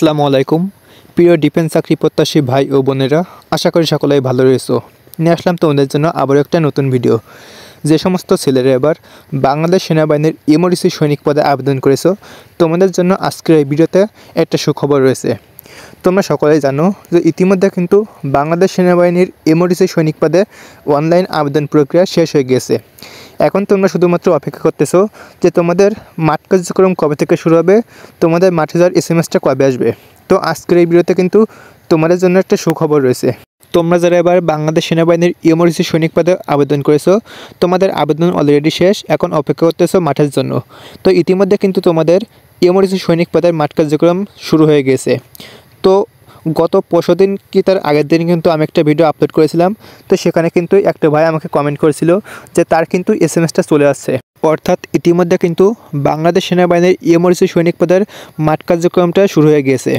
আসসালামু আলাইকুম প্রিয় ডিফেন্স চাকরি প্রত্যাশী ভাই ও বোনেরা, আশা করি সকলেই ভালো রয়েছো। নিয়ে আসলাম তোমাদের জন্য আবার একটা নতুন ভিডিও। যে সমস্ত ছেলেরা এবার বাংলাদেশ সেনাবাহিনীর এমআরসি সৈনিক পদে আবেদন করেছো, তোমাদের জন্য আজকের এই ভিডিওতে একটা সুখবর রয়েছে। তোমরা সকলেই জানো যে ইতিমধ্যে কিন্তু বাংলাদেশ সেনাবাহিনীর এমআরসি সৈনিক পদে অনলাইন আবেদন প্রক্রিয়া শেষ হয়ে গিয়েছে। এখন তোমরা শুধুমাত্র অপেক্ষা করতেছো যে তোমাদের মাঠ কার্যক্রম কবে থেকে শুরু হবে, তোমাদের মাঠে যাওয়ার এসএমএসটা কবে আসবে। তো আজকের এই ভিডিওতে কিন্তু তোমাদের জন্য একটা সুখবর রয়েছে। তোমরা যারা এবার বাংলাদেশ সেনাবাহিনীর এমআরসি সৈনিক পদে আবেদন করেছো, তোমাদের আবেদন অলরেডি শেষ, এখন অপেক্ষা করতেছো মাঠের জন্য। তো ইতিমধ্যে কিন্তু তোমাদের এমআরসি সৈনিক পদের মাঠ কার্যক্রম শুরু হয়ে গেছে। তো গত ৫০ দিন কি তার আগের দিন কিন্তু আমি একটা ভিডিও আপলোড করেছিলাম। তো সেখানে কিন্তু একটা ভাই আমাকে কমেন্ট করেছিল যে তার কিন্তু এসএমএসটা চলে আসছে, অর্থাৎ ইতিমধ্যে কিন্তু বাংলাদেশ সেনাবাহিনীর এমআরসি সৈনিক পদের মাঠ কার্যক্রমটা শুরু হয়ে গিয়েছে।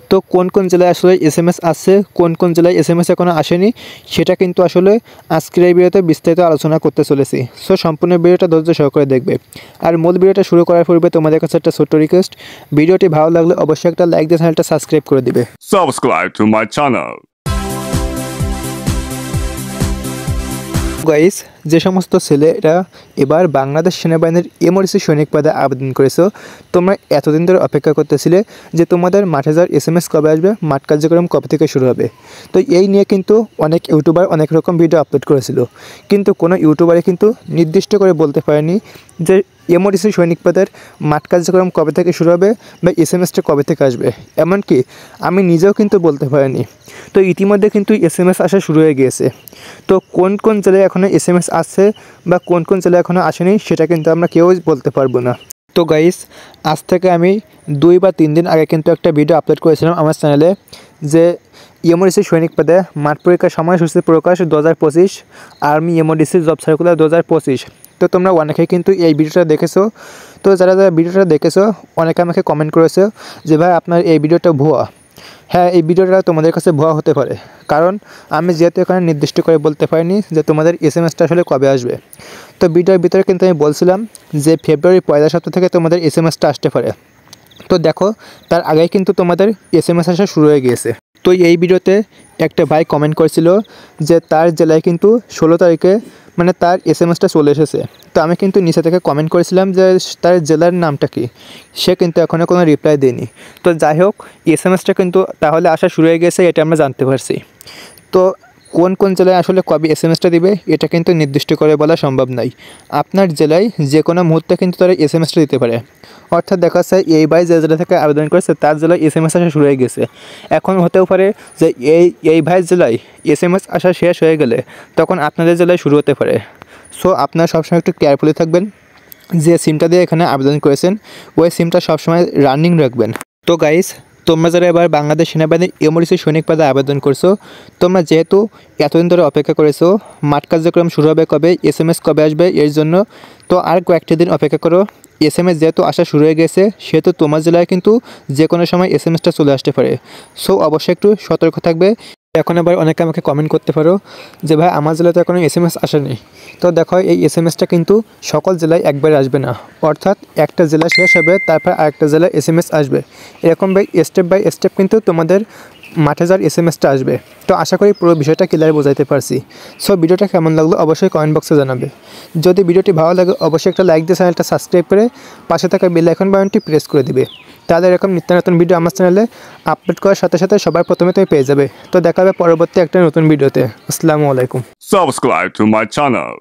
তো কোন কোন জেলায় আসলে এসএমএস আসছে, কোন কোন জেলায় এসএমএস এখনও আসেনি, সেটা কিন্তু আসলে আজকের এই ভিডিওতে বিস্তারিত আলোচনা করতে চলেছি। সো সম্পূর্ণ ভিডিওটা ধৈর্য সহকারে দেখবে। আর মূল ভিডিওটা শুরু করার পূর্বে তোমাদের কাছে একটা ছোট্ট রিকোয়েস্ট, ভিডিওটি ভালো লাগলে অবশ্যই একটা লাইক দিয়ে চ্যানেলটা সাবস্ক্রাইব করে দিবে। Subscribe to my channel. Guys, যে সমস্ত ছেলেরা এবার বাংলাদেশ সেনাবাহিনীর এমআরসি সৈনিক পদে আবেদন করেছো, তোমরা এতদিন ধরে অপেক্ষা করতেছিলে যে তোমাদের মাঠে যাওয়ার এসএমএস কবে আসবে, মাঠ কার্যক্রম কবে থেকে শুরু হবে। তো এই নিয়ে কিন্তু অনেক ইউটিউবার অনেক রকম ভিডিও আপলোড করেছিল, কিন্তু কোনো ইউটিউবারে কিন্তু নির্দিষ্ট করে বলতে পারেনি যে এমআরসি সৈনিক পদের মাঠ কার্যক্রম কবে থেকে শুরু হবে বা এসএমএসটা কবে থেকে আসবে। এমনকি আমি নিজেও কিন্তু বলতে পারিনি। তো ইতিমধ্যে কিন্তু এসএমএস আসা শুরু হয়ে গিয়েছে। তো কোন কোন জেলায় এখনও এসএমএস আসছে বা কোন কোন জেলায় এখনও আসেনি, সেটা কিন্তু আমরা কেউই বলতে পারবো না। তো গাইস, আজ থেকে আমি 2 বা 3 দিন আগে কিন্তু একটা ভিডিও আপলোড করেছিলাম আমার চ্যানেলে, যে এমআরসি সৈনিক পদে মাঠ পরীক্ষার সময়সূচি প্রকাশ 2025, আর্মি এমআরসি জব সার্কুলার 2025। তো তোমরা অনেকেই কিন্তু এই ভিডিওটা দেখেছো। তো যারা যারা ভিডিওটা দেখেছো, অনেকে আমাকে কমেন্ট করেছো যে ভাই আপনার এই ভিডিওটা ভুয়া। হ্যাঁ, এই ভিডিওটা তোমাদের কাছে ভুয়া হতে পারে, কারণ আমি যেহেতু এখানে নির্দিষ্ট করে বলতে পারিনি যে তোমাদের এসএমএসটা আসলে কবে আসবে। তো ভিডিওর ভিতরে কিন্তু আমি বলছিলাম যে ফেব্রুয়ারি 1লা সপ্তাহ থেকে তোমাদের এসএমএসটা আসতে পারে। তো দেখো, তার আগেই কিন্তু তোমাদের এসএমএস আসা শুরু হয়ে গিয়েছে। তো এই ভিডিওতে একটা ভাই কমেন্ট করেছিল যে তার জেলায় কিন্তু 16 তারিখে মানে তার এসএমএসটা চলে এসেছে। তো আমি কিন্তু নিচে থেকে কমেন্ট করেছিলাম যে তার জেলার নামটা কি, সে কিন্তু এখনও কোনো রিপ্লাই দেয়নি। তো যাই হোক, এসএমএসটা কিন্তু তাহলে আসা শুরু হয়ে গেছে, এটা আমরা জানতে পারছি। তো কোন কোন জেলায় আসলে কবে এসএমএসটা দিবে, এটা কিন্তু নির্দিষ্ট করে বলা সম্ভব নয়। আপনার জেলায় যে কোনো মুহূর্তে কিন্তু তারা এসএমএসটা দিতে পারে। অর্থাৎ দেখা যায় এই ভাই যে জেলা থেকে আবেদন করেছে তার জেলায় এসএমএস আসা শুরু হয়ে গেছে। এখন হতেও পারে যে এই ভাই জেলায় এসএমএস আসা শেষ হয়ে গেলে তখন আপনাদের জেলায় শুরু হতে পারে। সো আপনারা সবসময় একটু কেয়ারফুলি থাকবেন, যে সিমটা দিয়ে এখানে আবেদন করেছেন ওই সিমটা সবসময় রানিং রাখবেন। তো গাইস, তোমরা যারা এবার বাংলাদেশ সেনাবাহিনীর এমআরসি সৈনিক পদে আবেদন করছো, তোমরা যেহেতু এতদিন ধরে অপেক্ষা করেছো মাঠ কার্যক্রম শুরু হবে কবে, এসএমএস কবে আসবে এর জন্য, তো আর কয়েকটা দিন অপেক্ষা করো। এসএমএস যেহেতু আসা শুরু হয়ে গেছে, সেহেতু তোমার জেলায় কিন্তু যে কোনো সময় এসএমএসটা চলে আসতে পারে। সো অবশ্যই একটু সতর্ক থাকবে। এখন আবার অনেকে আমাকে কমেন্ট করতে পারো যে ভাই আমার জেলায় তো এখনও এসএমএস আসেনি। তো দেখো, এই এসএমএসটা কিন্তু সকল জেলায় একবারে আসবে না, অর্থাৎ একটা জেলা শেষ হবে তারপর আরেকটা জেলায় এসএমএস আসবে। এরকম বাই স্টেপ কিন্তু তোমাদের মাঠে যাওয়ার এসএমএসটা আসবে। তো আশা করি পুরো বিষয়টা ক্লিয়ার বোঝাইতে পারছি। সো ভিডিওটা কেমন লাগলো অবশ্যই কমেন্ট বক্সে জানাবে। যদি ভিডিওটি ভালো লাগে অবশ্যই একটা লাইক দিয়ে চ্যানেলটা সাবস্ক্রাইব করে পাশে থাকা বেল আইকন বাটনটি প্রেস করে দিবে। তাহলে এরকম নিত্য নতুন ভিডিও আমার চ্যানেলে আপলোড করার সাথে সাথে সবার প্রথমে তুমি পেয়ে যাবে। তো দেখা হবে পরবর্তী একটা নতুন ভিডিওতে। আসসালামু আলাইকুম। Subscribe to my channel.